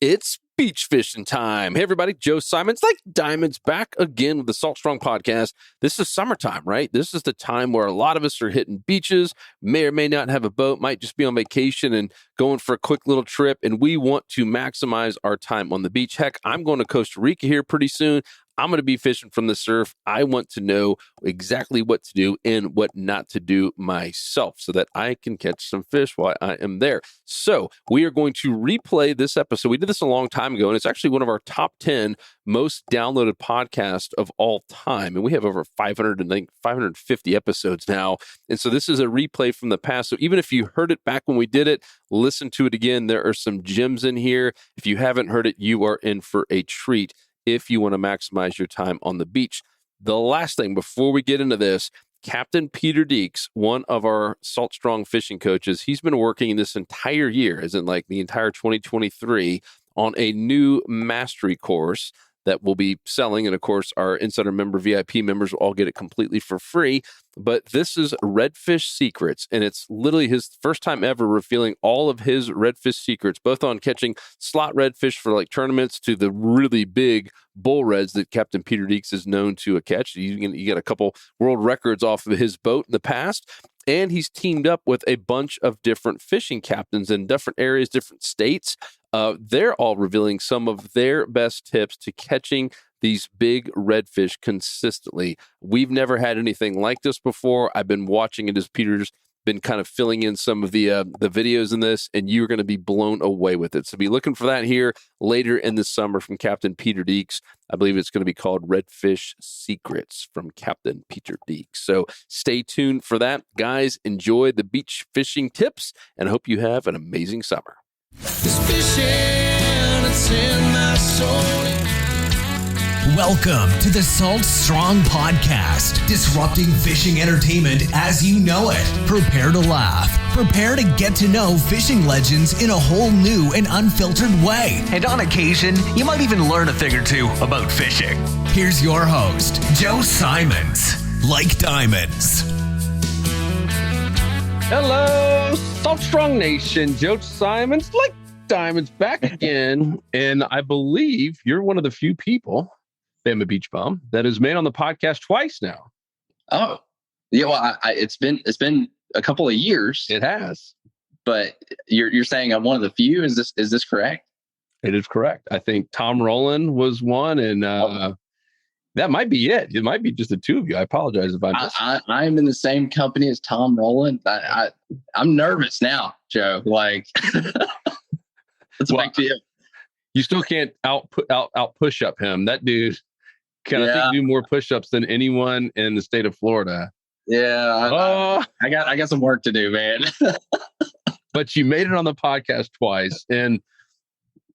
It's beach fishing time. Hey, everybody. Joe Simons, like Diamonds, back again with the Salt Strong podcast. This is summertime, right? This is the time where a lot of us are hitting beaches, may or may not have a boat, might just be on vacation and going for a quick little trip. And we want to maximize our time on the beach. Heck, I'm going to Costa Rica here pretty soon. I'm going to be fishing from the surf. I want to know exactly what to do and what not to do myself so that I can catch some fish while I am there. So we are going to replay this episode. We did this a long time ago, and it's actually one of our top 10 most downloaded podcasts of all time. And we have over 550 episodes now. And so this is a replay from the past. So even if you heard it back when we did it, listen to it again. There are some gems in here. If you haven't heard it, you are in for a treat if you want to maximize your time on the beach. The last thing before we get into this, Captain Peter Deeks, one of our Salt Strong fishing coaches, he's been working this entire year, as in like the entire 2023, on a new mastery course that we'll be selling. And of course, our Insider member VIP members will all get it completely for free. But this is Redfish Secrets, and it's literally his first time ever revealing all of his redfish secrets, both on catching slot redfish for like tournaments to the really big bull reds that Captain Peter Deeks is known to catch. You get a couple world records off of his boat in the past. And he's teamed up with a bunch of different fishing captains in different areas, different states. They're all revealing some of their best tips to catching these big redfish consistently. We've never had anything like this before. I've been watching it as Peter's been kind of filling in some of the videos in this, and you're going to be blown away with it. So be looking for that here later in the summer from Captain Peter Deeks. I believe it's going to be called Redfish Secrets from Captain Peter Deeks. So stay tuned for that. Guys, enjoy the beach fishing tips, and I hope you have an amazing summer. This fishing, it's in my soul. Welcome to the Salt Strong Podcast, disrupting fishing entertainment as you know it. Prepare to laugh. Prepare to get to know fishing legends in a whole new and unfiltered way. And on occasion, you might even learn a thing or two about fishing. Here's your host, Joe Simons, like Diamonds. Hello, Salt Strong Nation. Joe Simons, like Diamonds, back again. And I believe you're one of the few people, Bama Beach Bum, that has made on the podcast twice now. Oh, yeah. Well, it's been a couple of years. It has, but you're saying I'm one of the few. Is this correct? It is correct. I think Tom Rowland was one, and that might be it. It might be just the two of you. I apologize if I'm in the same company as Tom Rowland. I'm nervous now, Joe. Like, it's a big deal. You still can't out push up him. That dude can I think do more push-ups than anyone in the state of Florida. Yeah, I got some work to do, man. But you made it on the podcast twice, and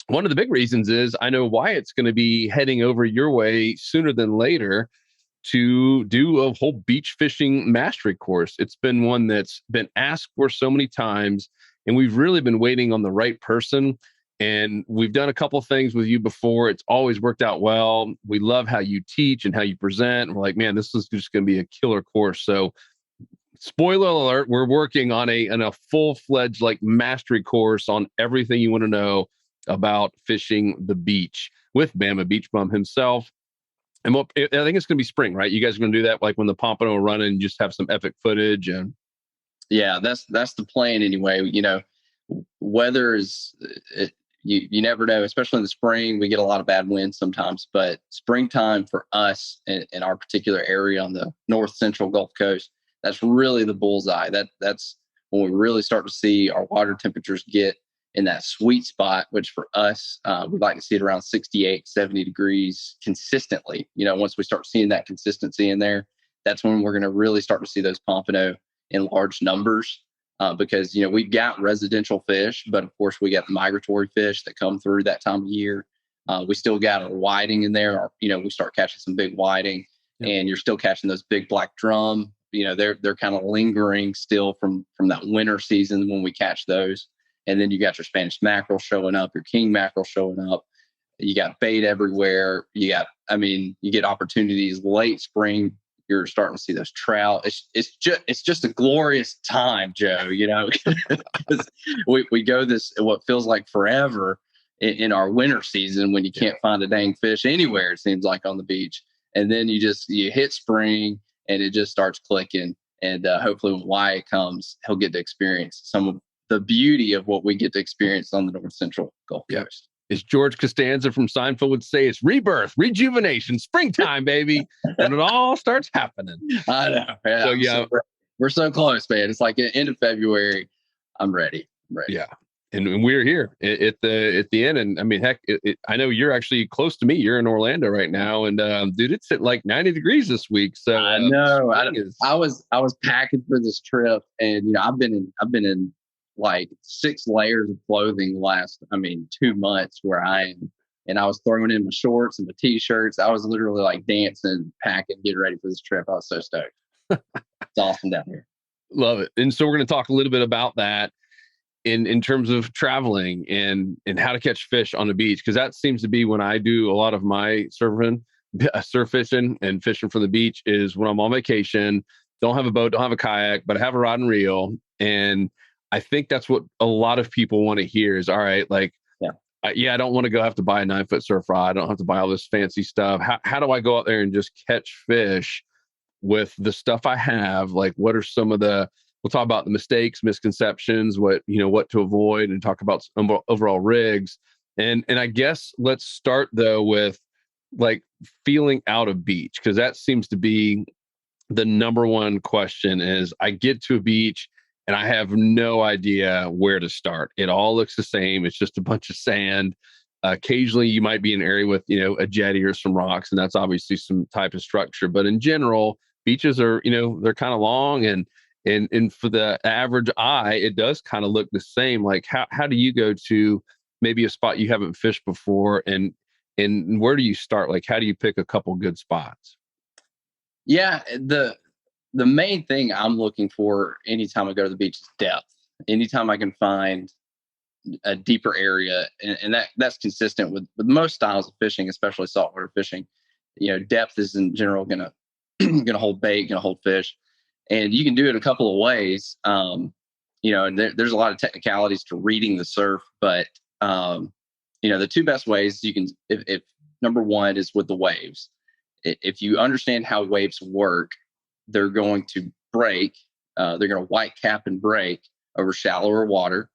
one of the big reasons is I know Wyatt's going to be heading over your way sooner than later to do a whole beach fishing mastery course. It's been one that's been asked for so many times, and we've really been waiting on the right person. And we've done a couple of things with you before. It's always worked out well. We love how you teach and how you present. And we're like, man, this is just going to be a killer course. So spoiler alert, we're working on a full-fledged like mastery course on everything you want to know about fishing the beach with Bama Beach Bum himself. And I think it's going to be spring, right? You guys are going to do that like when the pompano are running and just have some epic footage. And yeah, that's the plan anyway. You know, weather is... You never know, especially in the spring. We get a lot of bad winds sometimes, but springtime for us in our particular area on the north central Gulf Coast, that's really the bullseye. That's when we really start to see our water temperatures get in that sweet spot, which for us, we'd like to see it around 68, 70 degrees consistently. You know, once we start seeing that consistency in there, that's when we're going to really start to see those pompano in large numbers. Because, you know, we've got residential fish, but of course we got migratory fish that come through that time of year. We still got our whiting in there. We start catching some big whiting, and you're still catching those big black drum. You know, they're kind of lingering still from that winter season when we catch those. And then you got your Spanish mackerel showing up, your king mackerel showing up. You got bait everywhere. You get opportunities late spring. You're starting to see those trout. It's just a glorious time, Joe. You know, we go this what feels like forever in our winter season when you can't find a dang fish anywhere, it seems like, on the beach. And then you hit spring and it just starts clicking. And hopefully when Wyatt comes, he'll get to experience some of the beauty of what we get to experience on the North Central Gulf Coast. As George Costanza from Seinfeld would say, it's rebirth, rejuvenation, springtime, baby, when it all starts happening. I know. Yeah, we're so close, man. It's like end of February. I'm ready. Yeah. And we're here at the end. And I mean, heck, I know you're actually close to me. You're in Orlando right now. And dude, it's at like 90 degrees this week. So I know. I was packing for this trip, and I've been in like 6 layers of clothing the last 2 months where I am. And I was throwing in my shorts and my t-shirts. I was literally like dancing, packing, getting ready for this trip. I was so stoked. It's awesome down here. Love it. And so we're going to talk a little bit about that in terms of traveling and how to catch fish on the beach, because that seems to be when I do a lot of my surf fishing and fishing from the beach is when I'm on vacation, don't have a boat, don't have a kayak, but I have a rod and reel. And I think that's what a lot of people want to hear is, all right, like, I don't want to have to buy a 9-foot surf rod. I don't have to buy all this fancy stuff. How do I go out there and just catch fish with the stuff I have? Like, what are some of we'll talk about the mistakes, misconceptions, what to avoid, and talk about overall rigs. And I guess let's start though with like feeling out a beach, because that seems to be the number one question is I get to a beach and I have no idea where to start. It all looks the same. It's just a bunch of sand. Occasionally you might be in an area with, a jetty or some rocks, and that's obviously some type of structure. But in general, beaches are, they're kind of long and for the average eye, it does kind of look the same. Like how do you go to maybe a spot you haven't fished before, and where do you start? Like, how do you pick a couple good spots? Yeah, the main thing I'm looking for anytime I go to the beach is depth. Anytime I can find a deeper area, and that's consistent with most styles of fishing, especially saltwater fishing. Depth is in general gonna hold bait, gonna hold fish, and you can do it a couple of ways. And there's a lot of technicalities to reading the surf, but the 2 best ways you can, if number one is with the waves. If you understand how waves work, they're going to break. They're going to white cap and break over shallower water,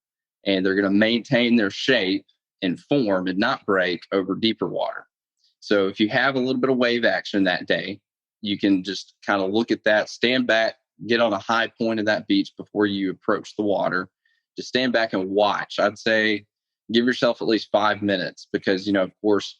and they're going to maintain their shape and form and not break over deeper water. So if you have a little bit of wave action that day, you can just kind of look at that, stand back, get on a high point of that beach before you approach the water. Just stand back and watch. I'd say give yourself at least 5 minutes because, of course,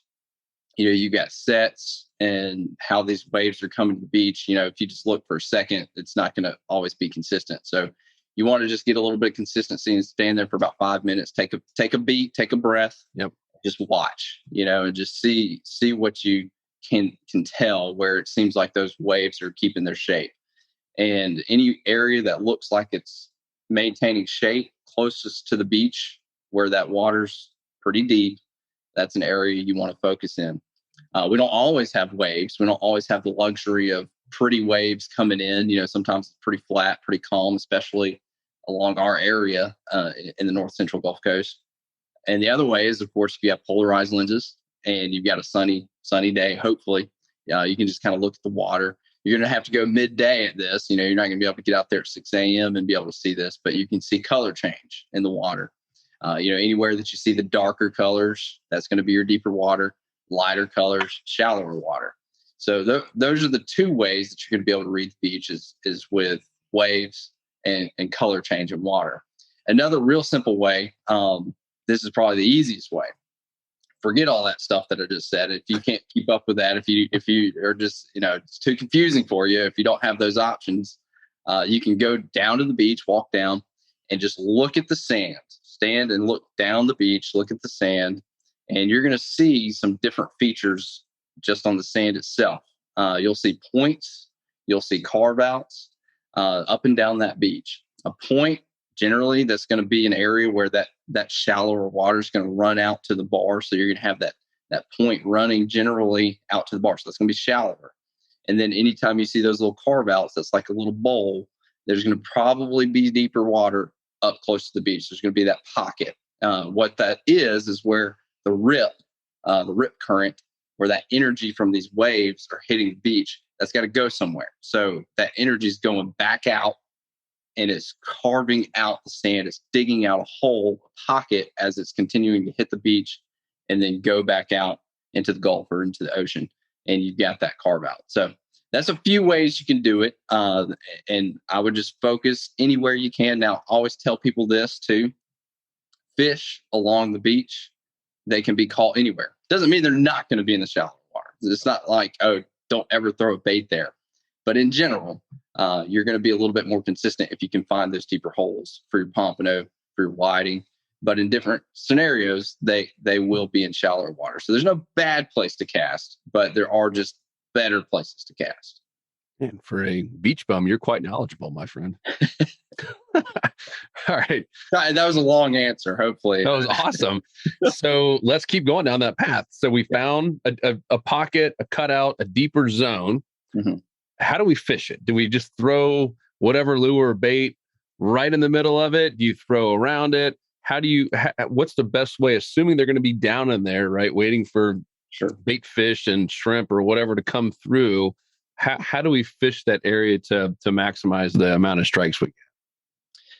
you got sets and how these waves are coming to the beach. If you just look for a second, it's not going to always be consistent. So you want to just get a little bit of consistency and stand there for about 5 minutes, take a beat, take a breath. Yep. Just watch, and just see what you can tell where it seems like those waves are keeping their shape. And any area that looks like it's maintaining shape closest to the beach where that water's pretty deep, that's an area you want to focus in. We don't always have waves. We don't always have the luxury of pretty waves coming in. Sometimes it's pretty flat, pretty calm, especially along our area in the North Central Gulf Coast. And the other way is, of course, if you have polarized lenses and you've got a sunny day, hopefully, you can just kind of look at the water. You're going to have to go midday at this. You're not going to be able to get out there at 6 a.m. and be able to see this, but you can see color change in the water. Anywhere that you see the darker colors, that's going to be your deeper water. Lighter colors, shallower water. So those are the 2 ways that you're going to be able to read the beach is with waves and color change in water. Another real simple way, this is probably the easiest way. Forget all that stuff that I just said. If you can't keep up with that, if you are just, it's too confusing for you, if you don't have those options, you can go down to the beach, walk down, and just look at the sand. Stand and look down the beach, look at the sand, and you're going to see some different features just on the sand itself. You'll see points, you'll see carve outs up and down that beach. A point, generally, that's going to be an area where that shallower water is going to run out to the bar. So you're going to have that point running generally out to the bar. So that's going to be shallower. And then anytime you see those little carve outs, that's like a little bowl, there's going to probably be deeper water up close to the beach. There's going to be that pocket. What that is where the rip current, where that energy from these waves are hitting the beach, that's got to go somewhere. So that energy is going back out and it's carving out the sand. It's digging out a hole, a pocket, as it's continuing to hit the beach and then go back out into the Gulf or into the ocean. And you've got that carve out. So that's a few ways you can do it. And I would just focus anywhere you can. Now, I always tell people this too: fish along the beach, they can be caught anywhere. Doesn't mean they're not going to be in the shallow water. It's not like, oh, don't ever throw a bait there. But in general, you're going to be a little bit more consistent if you can find those deeper holes for your pompano, for your whiting. But in different scenarios, they will be in shallower water. So there's no bad place to cast, but there are just better places to cast. And for a beach bum, you're quite knowledgeable, my friend. All right. That was a long answer, hopefully. That was awesome. So let's keep going down that path. So we found a pocket, a cutout, a deeper zone. Mm-hmm. How do we fish it? Do we just throw whatever lure or bait right in the middle of it? Do you throw around it? What's the best way, assuming they're going to be down in there, right, waiting for bait fish and shrimp or whatever to come through? How do we fish that area to maximize the amount of strikes we get?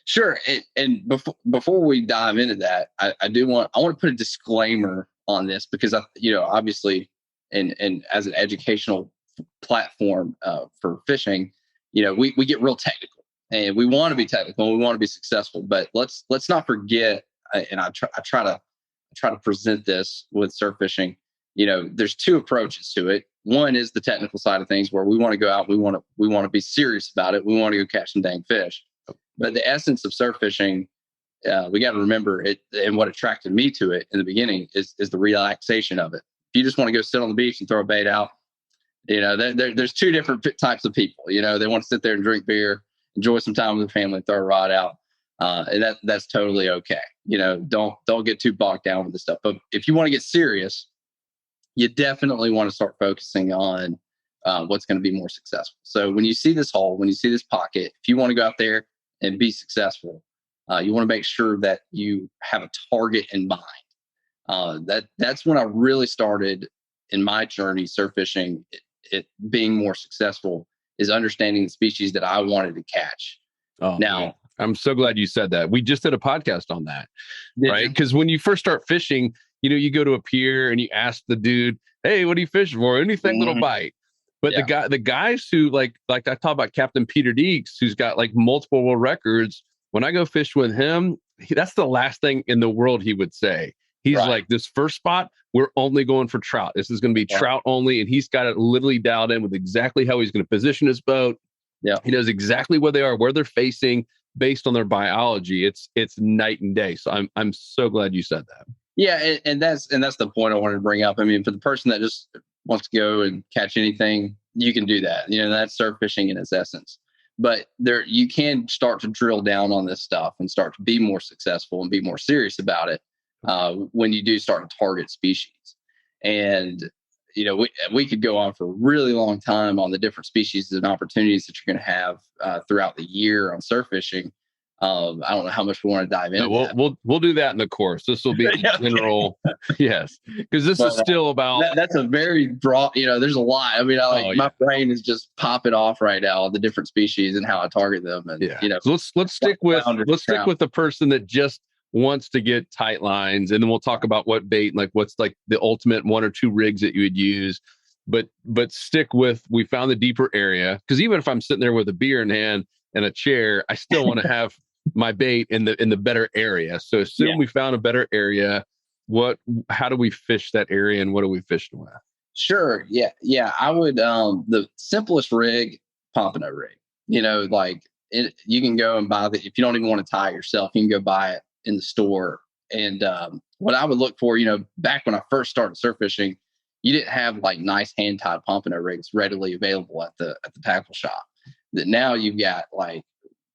Sure. And before we dive into that, I want to put a disclaimer on this, because obviously, and as an educational platform for fishing, we get real technical, and we want to be technical and we want to be successful. But let's not forget, and I try to present this with surf fishing. There's two approaches to it. One is the technical side of things, where we want to go out, we want to be serious about it. We want to go catch some dang fish. But the essence of surf fishing, we got to remember it, and what attracted me to it in the beginning is the relaxation of it. If you just want to go sit on the beach and throw a bait out, there's two different types of people. They want to sit there and drink beer, enjoy some time with the family, throw a rod out, and that's totally okay. Don't get too bogged down with this stuff. But if you want to get serious, you definitely want to start focusing on what's going to be more successful. So when you see this hole, when you see this pocket, if you want to go out there and be successful, you want to make sure that you have a target in mind. That's when I really started in my journey surf fishing. It being more successful is understanding the species that I wanted to catch. Oh, now, man, I'm so glad you said that. We just did a podcast on that, right? Because when you first start fishing, you go to a pier and you ask the dude, "Hey, what are you fishing for?" Anything, little bite. But the guys who like I talk about Captain Peter Deeks, who's got like multiple world records. When I go fish with him, that's the last thing in the world he would say. He's like, this first spot, we're only going for trout. This is going to be trout only. And he's got it literally dialed in with exactly how he's going to position his boat. Yeah. He knows exactly where they are, where they're facing based on their biology. It's night and day. So I'm so glad you said that. Yeah. And that's the point I wanted to bring up. I mean, for the person that just wants to go and catch anything, you can do that. That's surf fishing in its essence. But you can start to drill down on this stuff and start to be more successful and be more serious about it when you do start to target species. And we could go on for a really long time on the different species and opportunities that you're going to have throughout the year on surf fishing. I don't know how much we want to dive into. No, we'll do that in the course. This will be general, yes, because this is still about. That's a very broad. There's a lot. I mean, my brain is just popping off right now on the different species and how I target them. And so let's stick with the person that just wants to get tight lines, and then we'll talk about what bait, like what's like the ultimate one or two rigs that you would use. But stick with, we found the deeper area, because even if I'm sitting there with a beer in hand and a chair, I still want to have my bait in the better area. So assume we found a better area. How do we fish that area, and what are we fishing with? Sure. Yeah. I would, the simplest rig, pompano rig, you can go and buy if you don't even want to tie it yourself, you can go buy it in the store. And, what I would look for, back when I first started surf fishing, you didn't have like nice hand tied pompano rigs readily available at the tackle shop. That now you've got like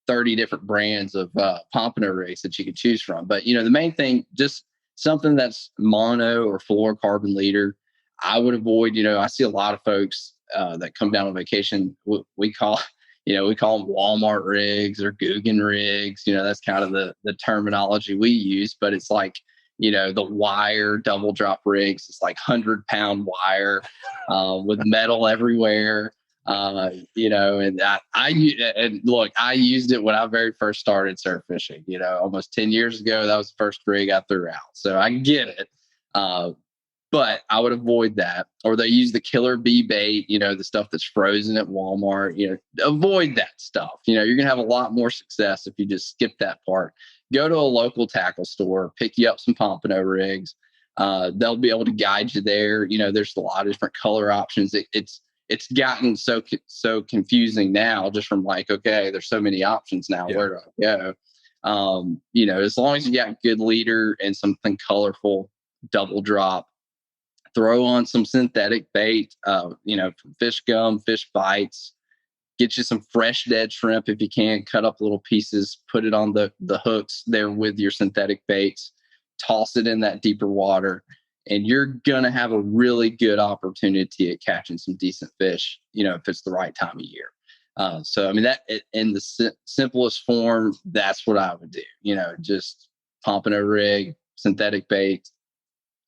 30 different brands of pompano rigs that you can choose from. But, the main thing, just something that's mono or fluorocarbon leader. I would avoid, I see a lot of folks that come down on vacation. We call them Walmart rigs or Guggen rigs. That's kind of the terminology we use. But it's like, the wire double drop rigs. It's like 100-pound wire with metal everywhere. And and look, I used it when I very first started surf fishing, almost 10 years ago. That was the first rig I threw out. So I get it. But I would avoid that. Or they use the killer bee bait, the stuff that's frozen at Walmart. Avoid that stuff. You're going to have a lot more success if you just skip that part. Go to a local tackle store, pick you up some pompano rigs. They'll be able to guide you there. There's a lot of different color options. It's gotten so confusing now, just from like, okay, there's so many options now. Yeah. Where do I go? As long as you got good leader and something colorful, double drop, throw on some synthetic bait, fish gum, fish bites, get you some fresh dead shrimp if you can, cut up little pieces, put it on the hooks there with your synthetic baits, toss it in that deeper water, and you're going to have a really good opportunity at catching some decent fish, if it's the right time of year. That in the simplest form, that's what I would do, just pompano rig, synthetic bait,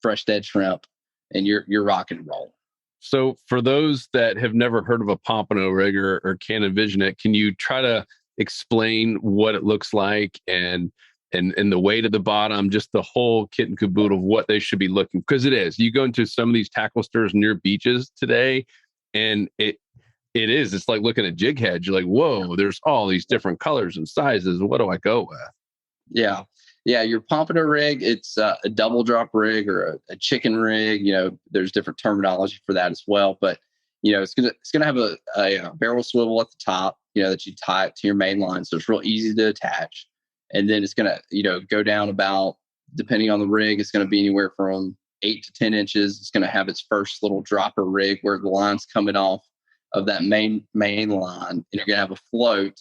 fresh dead shrimp, and you're rock and roll. So for those that have never heard of a pompano rig or can't envision it, can you try to explain what it looks like and the weight at the bottom, just the whole kit and caboodle of what they should be looking? Because it is. You go into some of these tackle stores near beaches today, and it's like looking at jig heads. You're like, whoa, there's all these different colors and sizes. What do I go with? Yeah. Yeah, your pompano rig, it's a double drop rig or a chicken rig. There's different terminology for that as well. But it's gonna have a barrel swivel at the top, that you tie it to your main line, so it's real easy to attach. And then it's gonna go down about, depending on the rig, it's gonna be anywhere from 8 to 10 inches. It's gonna have its first little dropper rig where the line's coming off of that main line, and you're gonna have a float.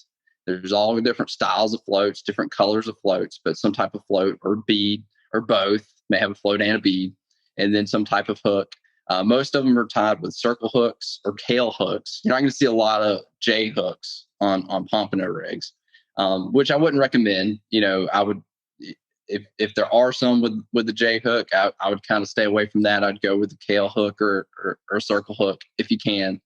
There's all the different styles of floats, different colors of floats, but some type of float or bead or both may have a float and a bead, and then some type of hook. Most of them are tied with circle hooks or tail hooks. You're not going to see a lot of J hooks on pompano rigs, which I wouldn't recommend. I would, if there are some with the J hook, I would kind of stay away from that. I'd go with the tail hook or circle hook if you can.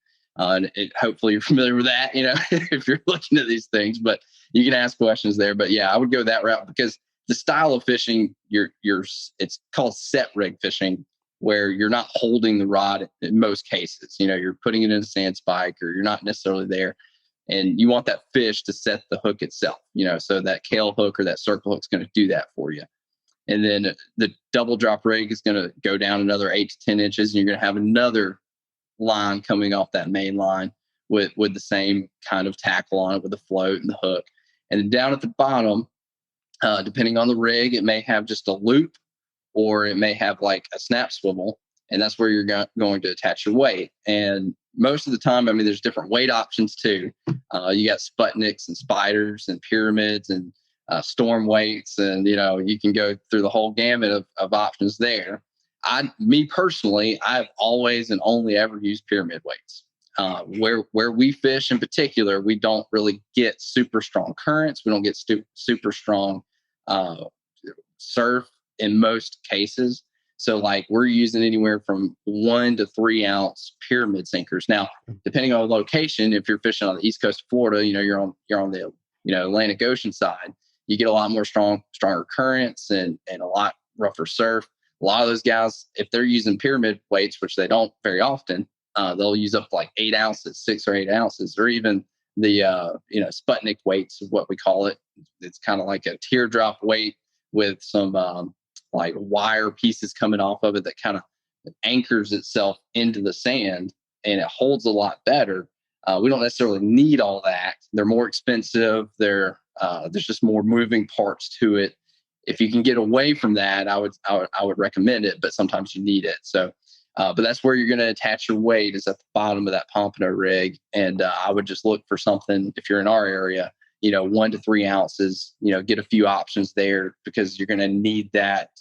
Hopefully you're familiar with that, if you're looking at these things, but you can ask questions there. But yeah, I would go that route because the style of fishing, it's called set rig fishing, where you're not holding the rod in most cases. You're putting it in a sand spike, or you're not necessarily there, and you want that fish to set the hook itself. So that tail hook or that circle hook is going to do that for you. And then the double drop rig is going to go down another 8 to 10 inches, and you're going to have another line coming off that main line with the same kind of tackle on it, with the float and the hook. And then down at the bottom, depending on the rig, it may have just a loop, or it may have like a snap swivel, and that's where you're going to attach your weight. And most of the time, there's different weight options too. You got Sputniks and spiders and pyramids and storm weights, and you can go through the whole gamut of options there. Me personally, I've always and only ever used pyramid weights. Where we fish in particular, we don't really get super strong currents. We don't get super strong surf in most cases. So like we're using anywhere from 1 to 3 ounce pyramid sinkers. Now, depending on the location, if you're fishing on the east coast of Florida, you're on the Atlantic Ocean side, you get a lot more stronger currents and a lot rougher surf. A lot of those guys, if they're using pyramid weights, which they don't very often, they'll use up like 8 ounces, 6 or 8 ounces, or even the Sputnik weights is what we call it. It's kind of like a teardrop weight with some like wire pieces coming off of it that kind of anchors itself into the sand, and it holds a lot better. We don't necessarily need all that. They're more expensive. There's just more moving parts to it. If you can get away from that, I would recommend it, but sometimes you need it. So, but that's where you're going to attach your weight, is at the bottom of that pompano rig. And I would just look for something, if you're in our area, 1 to 3 ounces, get a few options there, because you're going to need that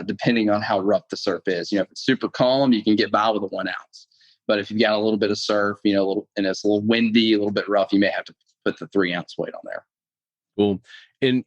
depending on how rough the surf is. If it's super calm, you can get by with a 1 ounce. But if you've got a little bit of surf, and it's a little windy, a little bit rough, you may have to put the 3 ounce weight on there. Cool. And,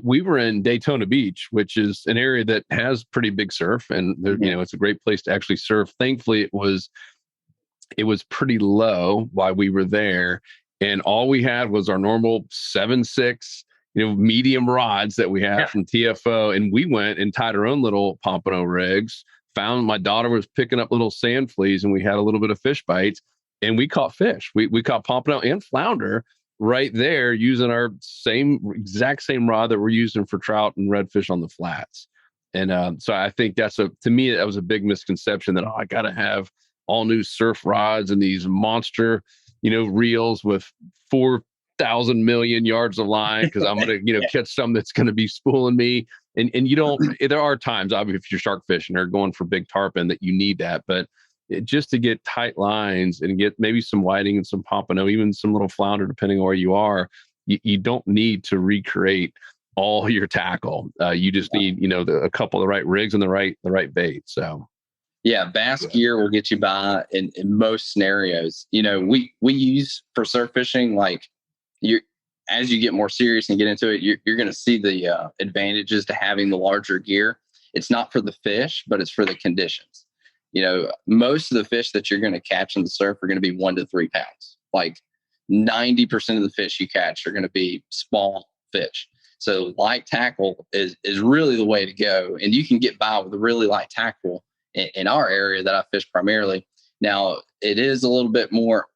we were in Daytona Beach, which is an area that has pretty big surf. And, there, it's a great place to actually surf. Thankfully, it was pretty low while we were there. And all we had was our normal 7.6, medium rods that we have from TFO. And we went and tied our own little pompano rigs. Found my daughter was picking up little sand fleas, and we had a little bit of fish bites, and we caught fish. We caught pompano and flounder right there using our exact same rod that we're using for trout and redfish on the flats. And so I think to me, that was a big misconception that, I got to have all new surf rods and these monster, reels with 4,000 million yards of line because I'm going to, catch some that's going to be spooling me. And you don't, there are times, obviously, if you're shark fishing or going for big tarpon, that you need that. But just to get tight lines and get maybe some whiting and some pompano, even some little flounder, depending on where you are, you don't need to recreate all your tackle. You just need, a couple of the right rigs and the right bait. So. Yeah, bass gear will get you by in most scenarios. We use for surf fishing, like as you get more serious and get into it, you're going to see the advantages to having the larger gear. It's not for the fish, but it's for the conditions. Most of the fish that you're going to catch in the surf are going to be 1 to 3 pounds. Like 90% of the fish you catch are going to be small fish. So light tackle is really the way to go. And you can get by with a really light tackle in our area that I fish primarily. Now, it is a little bit more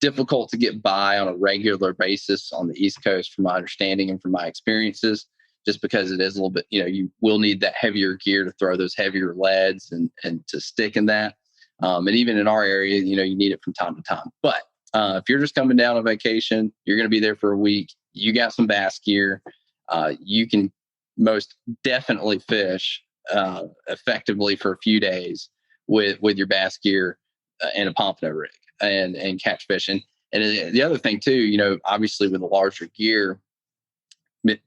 difficult to get by on a regular basis on the East Coast, from my understanding and from my experiences, just because it is a little bit, you will need that heavier gear to throw those heavier leads and to stick in that. And even in our area, you need it from time to time. But if you're just coming down on vacation, you're going to be there for a week, you got some bass gear, you can most definitely fish effectively for a few days with your bass gear and a pompano rig and catch fish. And the other thing too, obviously with the larger gear,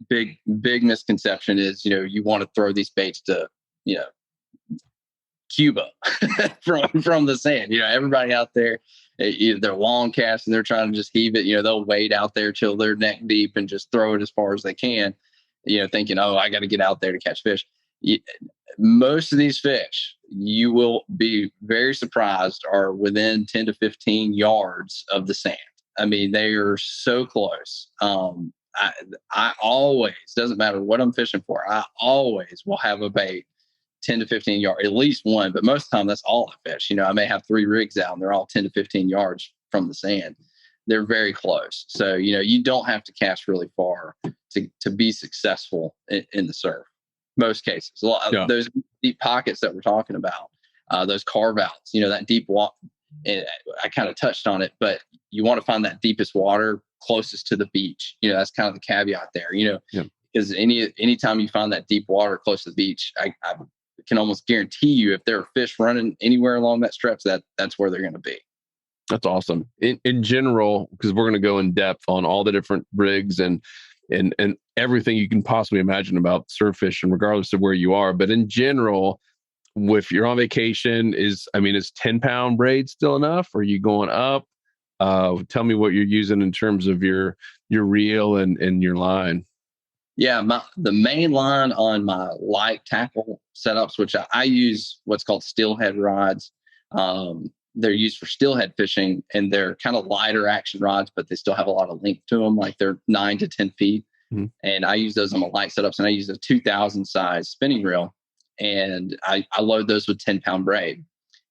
big misconception is, you want to throw these baits to, Cuba from the sand. Everybody out there, they're long casts and they're trying to just heave it. They'll wade out there till they're neck deep and just throw it as far as they can, thinking, oh, I got to get out there to catch fish. Most of these fish, you will be very surprised, are within 10 to 15 yards of the sand. I mean, they are so close. I always, doesn't matter what I'm fishing for, I always will have a bait 10 to 15 yards, at least one, but most of the time that's all I fish. I may have 3 rigs out and they're all 10 to 15 yards from the sand. They're very close. So, you don't have to cast really far to be successful in the surf. Most cases, those deep pockets that we're talking about, those carve outs, that deep water, I kind of touched on it, but you want to find that deepest water closest to the beach. That's kind of the caveat there, because anytime you find that deep water close to the beach, I can almost guarantee you if there are fish running anywhere along that stretch, that's where they're going to be. That's awesome. In general, because we're going to go in depth on all the different rigs and everything you can possibly imagine about surf fishing, regardless of where you are. But in general, if you're on vacation, is 10-pound braid still enough? Or are you going up? Tell me what you're using in terms of your reel and your line. Yeah, the main line on my light tackle setups, which I use what's called steelhead rods. They're used for steelhead fishing, and they're kind of lighter action rods, but they still have a lot of length to them. Like they're 9 to 10 feet. Mm-hmm. And I use those on my light setups, and I use a 2,000 size spinning reel, and I load those with 10-pound braid.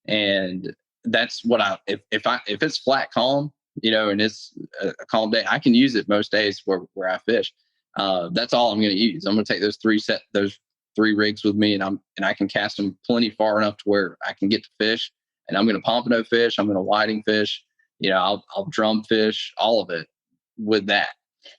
And that's what if it's flat calm, and it's a calm day, I can use it most days where I fish. That's all I'm going to use. I'm going to take those 3 rigs with me, and I can cast them plenty far enough to where I can get to fish. And I'm going to pompano fish. I'm going to whiting fish. I'll drum fish, all of it with that.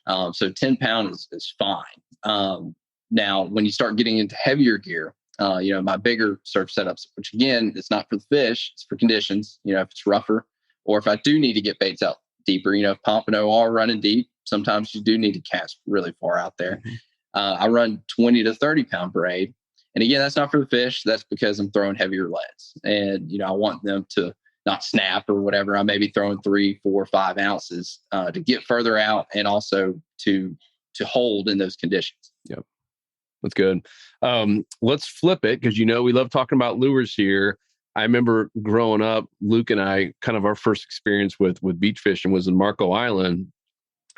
So 10-pound is fine. Now, when you start getting into heavier gear, my bigger surf setups, which again, it's not for the fish, it's for conditions. If it's rougher, or if I do need to get baits out deeper, if pompano are running deep, sometimes you do need to cast really far out there. Mm-hmm. I run 20 to 30-pound braid. And again, that's not for the fish. That's because I'm throwing heavier leads. And, I want them to not snap or whatever. I may be throwing 3, 4, 5 ounces to get further out, and also to hold in those conditions. Yep. That's good. Let's flip it because, we love talking about lures here. I remember growing up, Luke and I, kind of our first experience with beach fishing was in Marco Island.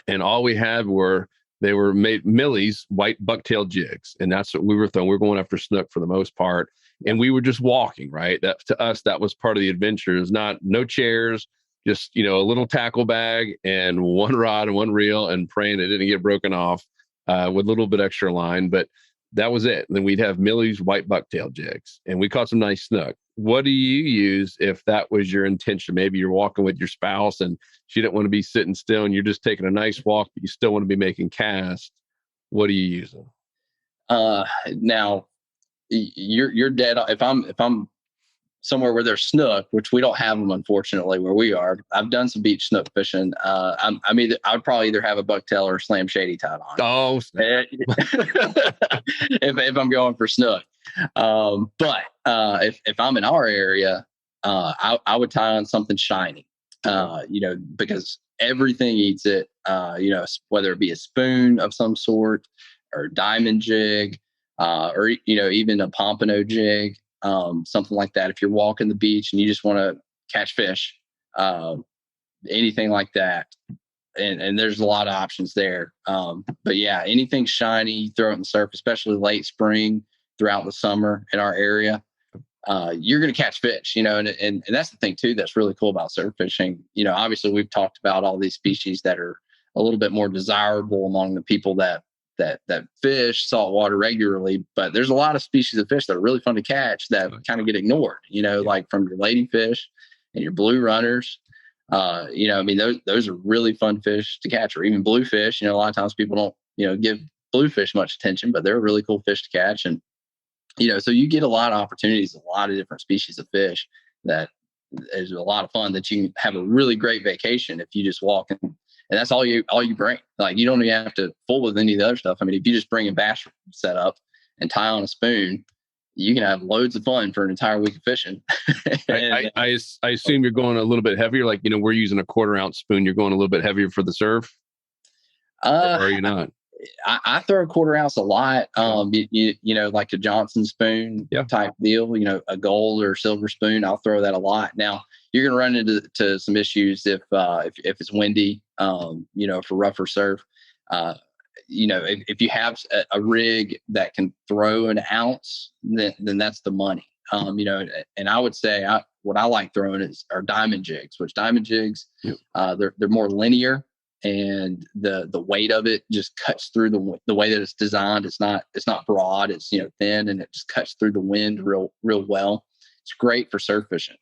And all we had they were made Millie's white bucktail jigs. And that's what we were throwing. We were going after snook for the most part. And we were just walking, right? That to us, that was part of the adventure. Is no chairs, just, a little tackle bag and one rod and one reel and praying it didn't get broken off with a little bit extra line. But that was it. And then we'd have Millie's white bucktail jigs and we caught some nice snook. What do you use if that was your intention? Maybe you're walking with your spouse and she didn't want to be sitting still and you're just taking a nice walk, but you still want to be making casts. What are you using? Now you're dead. If I'm somewhere where there's snook, which we don't have them, unfortunately, where we are. I've done some beach snook fishing. I would probably either have a bucktail or a slam shady tied on. Oh, if I'm going for snook. But if I'm in our area, I would tie on something shiny, because everything eats it, whether it be a spoon of some sort or a diamond jig, or, even a pompano jig. Something like that. If you're walking the beach and you just want to catch fish, anything like that. And there's a lot of options there. But yeah, anything shiny, throw it in the surf, especially late spring throughout the summer in our area. You're going to catch fish, and that's the thing too, that's really cool about surf fishing. Obviously we've talked about all these species that are a little bit more desirable among the people that fish saltwater regularly, but there's a lot of species of fish that are really fun to catch that kind of get ignored, like from your ladyfish and your blue runners. Those are really fun fish to catch, or even bluefish. A lot of times people don't, give bluefish much attention, but they're a really cool fish to catch. And, so you get a lot of opportunities, a lot of different species of fish that is a lot of fun that you can have a really great vacation if you just walk in. And that's all you bring. Like, you don't even have to fool with any of the other stuff. I mean, if you just bring a bass set up and tie on a spoon, you can have loads of fun for an entire week of fishing. I assume you're going a little bit heavier. Like, we're using a 1/4 ounce spoon. You're going a little bit heavier for the surf? Or are you not? I throw a 1/4 ounce a lot. Like a Johnson spoon type deal, a gold or silver spoon. I'll throw that a lot. Now, you're going to run into some issues if it's windy, for rougher surf. If you have a rig that can throw an ounce, then that's the money. And I would say what I like throwing are diamond jigs, which diamond jigs, they're more linear, and the weight of it just cuts through the way that it's designed. It's not broad, it's thin, and it just cuts through the wind real well. It's great for surf fishing,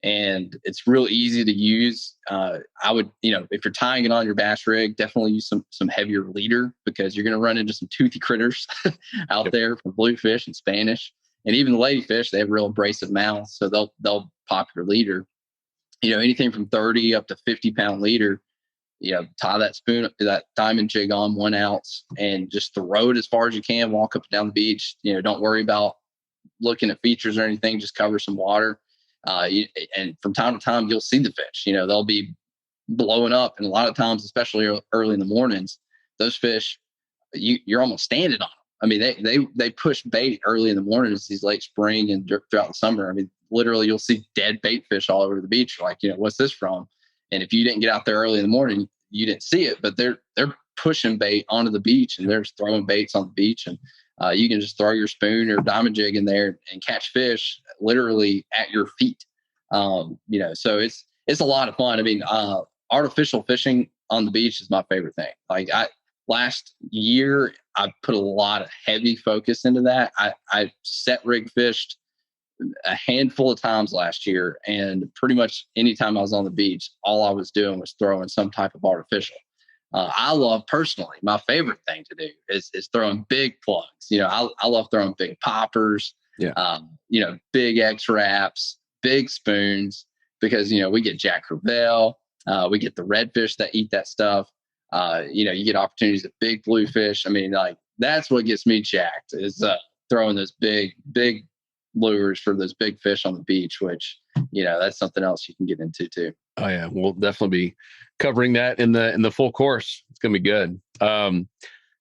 and it's real easy to use. I would, if you're tying it on your bass rig, definitely use some heavier leader, because you're going to run into some toothy critters out there for bluefish and Spanish, and even the ladyfish. They have real abrasive mouths, so they'll pop your leader. Anything from 30 up to 50-pound leader. Tie that diamond jig on 1 ounce and just throw it as far as you can. Walk up and down the beach. Don't worry about looking at features or anything. Just cover some water. And from time to time, you'll see the fish. They'll be blowing up. And a lot of times, especially early in the mornings, those fish, you're almost standing on them. I mean, they push bait early in the mornings, these late spring and throughout the summer. I mean, literally, you'll see dead bait fish all over the beach. Like, what's this from? And if you didn't get out there early in the morning, you didn't see it, but they're pushing bait onto the beach, and they're just throwing baits on the beach. And you can just throw your spoon or diamond jig in there and catch fish literally at your feet. So it's a lot of fun. I mean, artificial fishing on the beach is my favorite thing. Like, last year, I put a lot of heavy focus into that. I set rig fished a handful of times last year, and pretty much anytime I was on the beach, all I was doing was throwing some type of artificial. I love, personally, my favorite thing to do is throwing big plugs. I love throwing big poppers, big X-Wraps, big spoons, because, we get Jack Crevalle, we get the redfish that eat that stuff. You get opportunities of big bluefish. I mean, like, that's what gets me jacked, is throwing those big lures for those big fish on the beach, which, that's something else you can get into too. Oh yeah. We'll definitely be covering that in the full course. It's going to be good.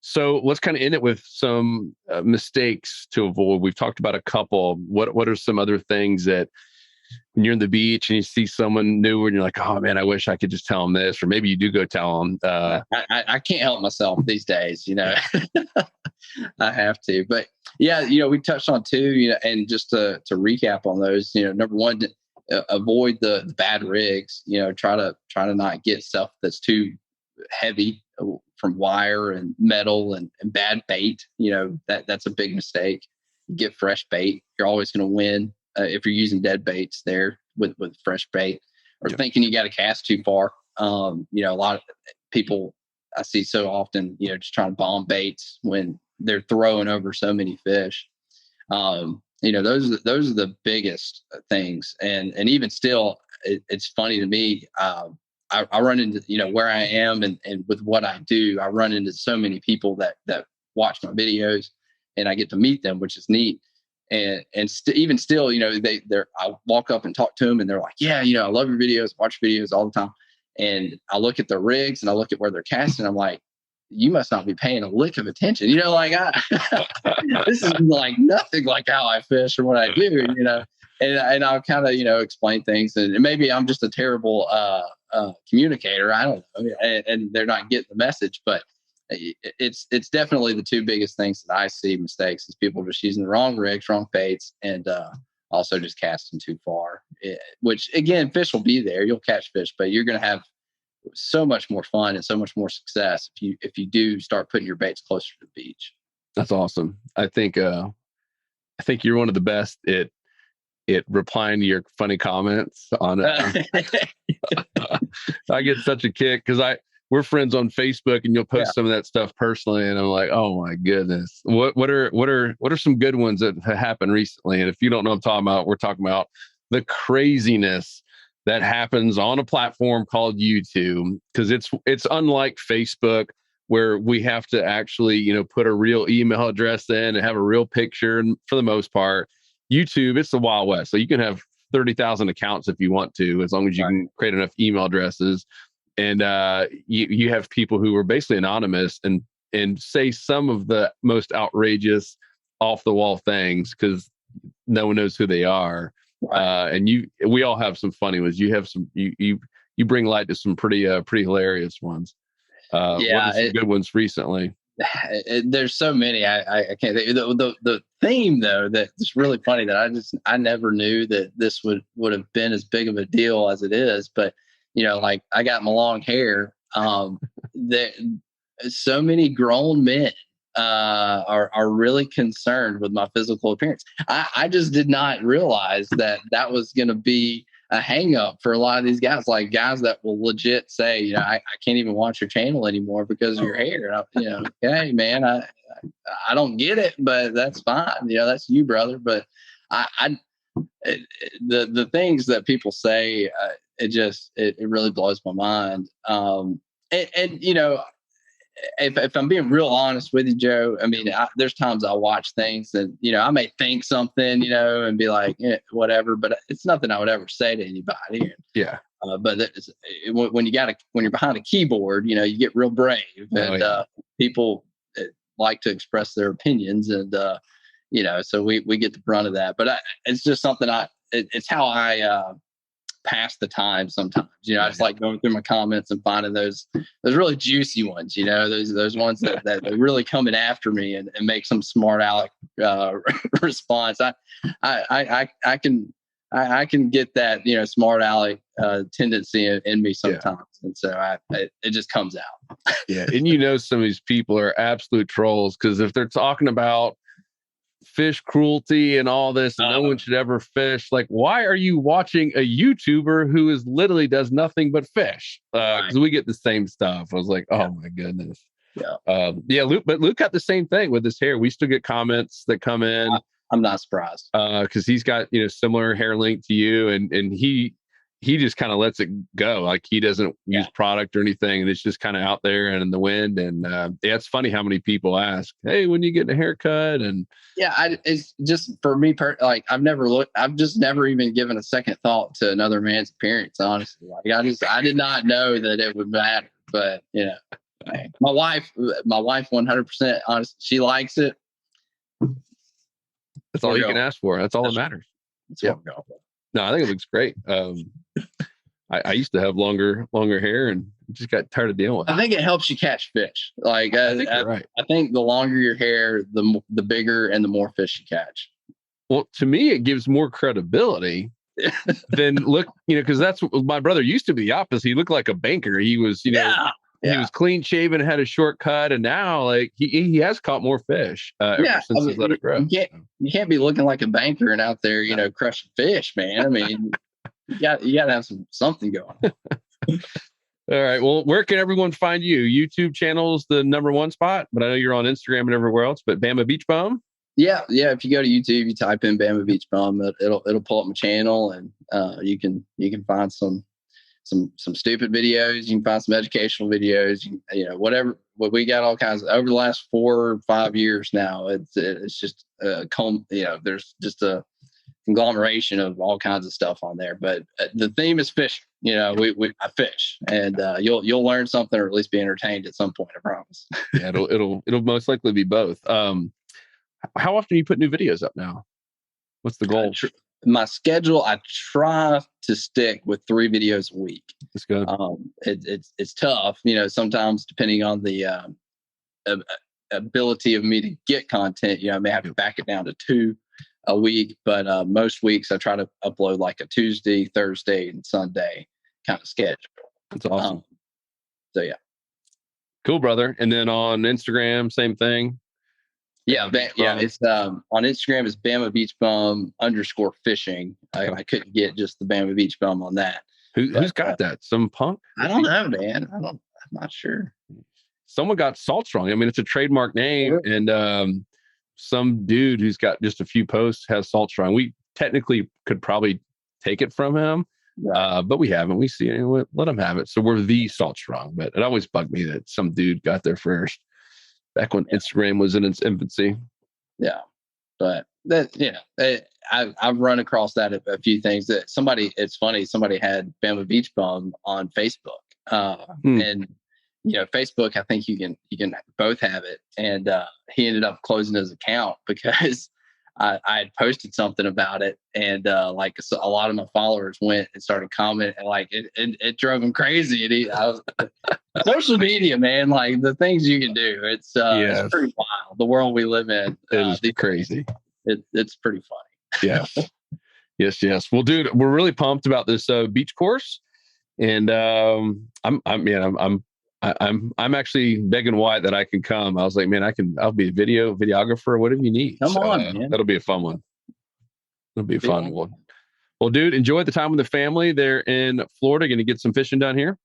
So let's kind of end it with some mistakes to avoid. We've talked about a couple. What are some other things that when you're in the beach and you see someone new and you're like, oh man, I wish I could just tell them this, or maybe you do go tell them. I can't help myself these days, I have to. But yeah, we touched on two, and just to recap on those, number one, avoid the bad rigs. Try to not get stuff that's too heavy from wire and metal and bad bait. That's a big mistake. Get fresh bait. You're always going to win if you're using dead baits there with fresh bait, or thinking you got to cast too far. A lot of people I see so often, just trying to bomb baits when they're throwing over so many fish. Those are the biggest things. And even still, it's funny to me. I run into, where I am and with what I do, I run into so many people that watch my videos, and I get to meet them, which is neat. And even still, I walk up and talk to them, and they're like, yeah, I love your videos, watch videos all the time. And I look at their rigs and I look at where they're casting. I'm like, you must not be paying a lick of attention. This is like nothing like how I fish or what I do, and I'll kind of, explain things, and maybe I'm just a terrible communicator. I don't know. And they're not getting the message, but it's definitely the two biggest things that I see mistakes is people just using the wrong rigs, wrong baits, and also just casting too far, which again, fish will be there. You'll catch fish, but you're going to have so much more fun and so much more success if you do start putting your baits closer to the beach. That's awesome. I think you're one of the best at replying to your funny comments on it. I get such a kick because we're friends on Facebook, and you'll post some of that stuff personally, and I'm like, oh my goodness, what are some good ones that have happened recently? And if you don't know what I'm talking about, we're talking about the craziness that happens on a platform called YouTube, because it's unlike Facebook, where we have to actually, put a real email address in and have a real picture. And for the most part, YouTube, it's the Wild West. So you can have 30,000 accounts if you want to, as long as you can create enough email addresses. And you have people who are basically anonymous and say some of the most outrageous, off the wall things because no one knows who they are. Right. And we all have some funny ones. You have some, you bring light to some pretty hilarious ones. What are some good ones recently? There's so many. I can't think. The theme though that's really funny that I never knew that this would have been as big of a deal as it is. But like I got my long hair. That so many grown men are really concerned with my physical appearance. I just did not realize that was going to be a hang up for a lot of these guys, like guys that will legit say, I can't even watch your channel anymore because of your hair. Okay, man, I don't get it, but that's fine. That's you, brother. But the things that people say, it really blows my mind. If I'm being real honest with you, Joe, I mean, there's times I watch things and, I may think something, and be like, whatever, but it's nothing I would ever say to anybody. Yeah. But when you're behind a keyboard, you get real brave, and people like to express their opinions, and, so we get the brunt of that, but it's just something it's how I, pass the time sometimes. I just like going through my comments and finding those really juicy ones, those ones that really coming after me and make some smart aleck response. I can get that, smart aleck tendency in me sometimes. And so it just comes out. Yeah. And some of these people are absolute trolls, because if they're talking about fish cruelty and all this, and no one should ever fish, like, why are you watching a YouTuber who literally does nothing but fish? Because we get the same stuff. I was like, oh my goodness. Luke got the same thing with his hair. We still get comments that come in. I'm not surprised, because he's got similar hair length to you, and he just kind of lets it go. Like, he doesn't use product or anything, and it's just kind of out there and in the wind. And it's funny how many people ask, hey, when you getting a haircut? And it's just for me, I've just never even given a second thought to another man's appearance, honestly. Like, I did not know that it would matter, but My wife 100% honest. She likes it. That's all you can ask for. That's all that matters. That's what we're going for. No, I think it looks great. I used to have longer hair and just got tired of dealing with it. I think it helps you catch fish. Like I think you're right. I think the longer your hair, the bigger and the more fish you catch. Well, to me, it gives more credibility than because that's what my brother used to be the opposite. He looked like a banker. He was, he was clean shaven, had a shortcut, and now like he has caught more fish ever since he's let it grow. You can't be looking like a banker and out there, crushing fish, man. I mean, you got to have something going on. All right. Well, where can everyone find you? YouTube channel's the #1 spot, but I know you're on Instagram and everywhere else. But Bama Beach Bum. Yeah. If you go to YouTube, you type in Bama Beach Bum, it'll pull up my channel, and you can find some stupid videos. You can find some educational videos. Whatever. What we got all kinds of over the last 4 or 5 years now. It's just there's just a conglomeration of all kinds of stuff on there. But the theme is fishing. I fish, and you'll learn something, or at least be entertained at some point. I promise. Yeah, it'll most likely be both. How often do you put new videos up now? What's the goal? My schedule, I try to stick with 3 videos a week. That's good. It's tough, sometimes depending on the ability of me to get content. I may have to back it down to 2 a week, but most weeks I try to upload like a Tuesday, Thursday, and Sunday kind of schedule. That's awesome. So yeah, cool, brother. And then on Instagram, same thing. It's on Instagram. It's Bama Beach Bum _fishing. I couldn't get just the Bama Beach Bum on that. Who's got that? Some punk? I don't know, man. I'm not sure. Someone got Salt Strong. I mean, it's a trademark name, and some dude who's got just a few posts has Salt Strong. We technically could probably take it from him, but we haven't. We see it. Let him have it. So we're the Salt Strong. But it always bugged me that some dude got there first. Back when Instagram was in its infancy. Yeah. But I've run across that a few things that it's funny, somebody had Bama Beach Bum on Facebook. And Facebook, I think you can both have it. And he ended up closing his account because I had posted something about it, and a lot of my followers went and started commenting, and it drove him crazy. And social media, man, like the things you can do, it's pretty wild. The world we live in, it is crazy. It's pretty funny. Yeah. Yes. Well, dude, we're really pumped about this beach course, and I'm actually begging Wyatt that I can come. I was like, man, I'll be a videographer, whatever you need. Come on, man. That'll be a fun one. It'll be a fun one. Well, dude, enjoy the time with the family. They're in Florida. Going to get some fishing down here.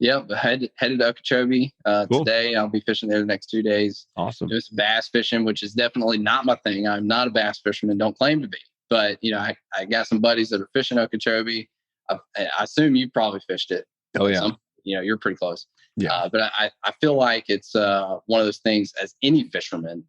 Yep. Headed to Okeechobee Cool. Today. I'll be fishing there the next 2 days. Awesome. Doing some bass fishing, which is definitely not my thing. I'm not a bass fisherman. Don't claim to be. But, I got some buddies that are fishing Okeechobee. I assume you probably fished it. Oh, yeah. You're pretty close. Yeah. But I feel like it's one of those things, as any fisherman,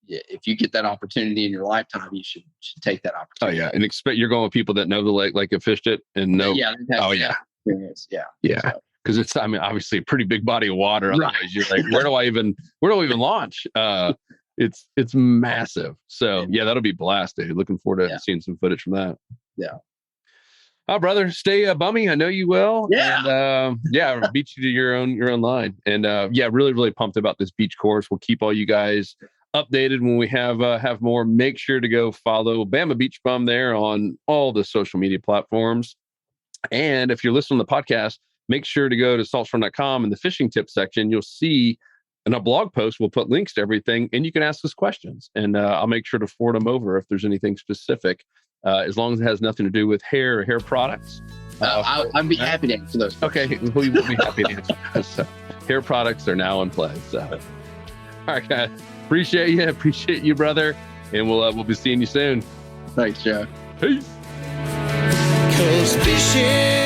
if you get that opportunity in your lifetime, you should take that opportunity. Oh, yeah. And you're going with people that know the lake, like have fished it and know. Yeah. Experience. Yeah. Yeah. Because it's, obviously a pretty big body of water. Otherwise, you're like, where do I even launch? It's massive. So yeah, that'll be blast, dude. Looking forward to seeing some footage from that. Yeah. Oh, brother, stay bummy. I know you will. Yeah. And beat you to your own line. And really, really pumped about this beach course. We'll keep all you guys updated when we have more. Make sure to go follow Bama Beach Bum there on all the social media platforms. And if you're listening to the podcast, make sure to go to saltstrong.com in the fishing tips section. You'll see in a blog post, we'll put links to everything, and you can ask us questions. And I'll make sure to forward them over if there's anything specific. As long as it has nothing to do with hair or hair products. I'd be happy to answer those. Okay, we will be happy to answer those. So, hair products are now in play. So, all right, guys, appreciate you, brother, and we'll be seeing you soon. Thanks, Joe. Peace. 'Cause fishing